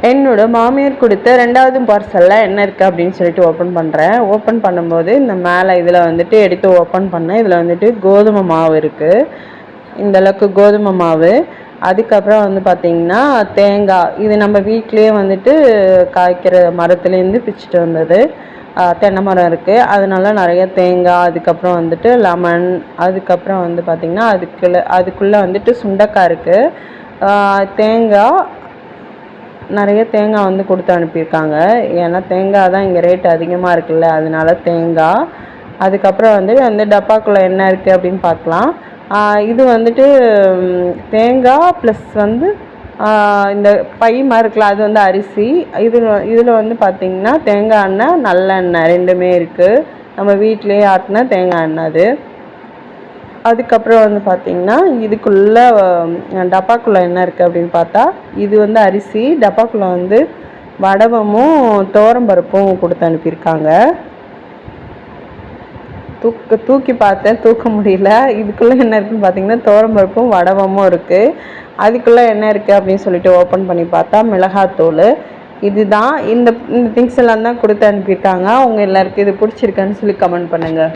என்னோட மாமியார் கொடுத்த 2வது பார்சலில் என்ன இருக்குது அப்படின்னு சொல்லிட்டு ஓப்பன் பண்ணுறேன். ஓப்பன் பண்ணும்போது இந்த மேலே இதில் வந்துட்டு எடுத்து ஓப்பன் பண்ணேன். இதில் வந்துட்டு கோதுமை மாவு இருக்குது. இந்தளவுக்கு கோதுமை மாவு. அதுக்கப்புறம் வந்து பார்த்திங்கன்னா தேங்காய். இது நம்ம வீட்டிலையே வந்துட்டு காய்க்கிற மரத்துலேருந்து பிச்சுட்டு வந்தது. தென்னை மரம் இருக்குது, அதனால நிறைய தேங்காய். அதுக்கப்புறம் வந்துட்டு லெமன். அதுக்கப்புறம் வந்து பார்த்திங்கன்னா அதுக்குள்ளே வந்துட்டு சுண்டைக்காய் இருக்குது. தேங்காய், நிறைய தேங்காய் வந்து கொடுத்து அனுப்பியிருக்காங்க. ஏன்னா தேங்காய் தான் இங்கே ரேட் அதிகமாக இருக்குல்ல, அதனால தேங்காய். அதுக்கப்புறம் வந்து டப்பாக்குள்ளே என்ன இருக்குது அப்படின்னு பார்க்கலாம். இது வந்துட்டு தேங்காய் ப்ளஸ் வந்து இந்த பை மாதிரி இருக்குல்ல, அது வந்து அரிசி. இதில் வந்து பார்த்திங்கன்னா தேங்காய் எண்ணெய், நல்லெண்ணெய் 2மே இருக்குது. நம்ம வீட்டிலேயே ஆட்டின தேங்காய் எண்ணெய் அது. அதுக்கப்புறம் வந்து பார்த்திங்கன்னா இதுக்குள்ளே டப்பாக்குள்ளே என்ன இருக்குது அப்படின்னு பார்த்தா, இது வந்து அரிசி. டப்பாக்குள்ளே வந்து வடவமும் துவரம்பருப்பும் கொடுத்து அனுப்பியிருக்காங்க. தூக்கி பார்த்தேன், தூக்க முடியல. இதுக்குள்ளே என்ன இருக்குதுன்னு பார்த்தீங்கன்னா துவரம்பருப்பும் வடவமும் இருக்குது. அதுக்குள்ளே என்ன இருக்குது அப்படின்னு சொல்லிட்டு ஓப்பன் பண்ணி பார்த்தா மிளகாத்தூள். இதுதான் இந்த திங்ஸ் எல்லாம் தான் கொடுத்து அனுப்பியிருக்காங்க. அவங்க எல்லாருக்கும் இது பிடிச்சிருக்கான்னு சொல்லி கமெண்ட் பண்ணுங்கள்.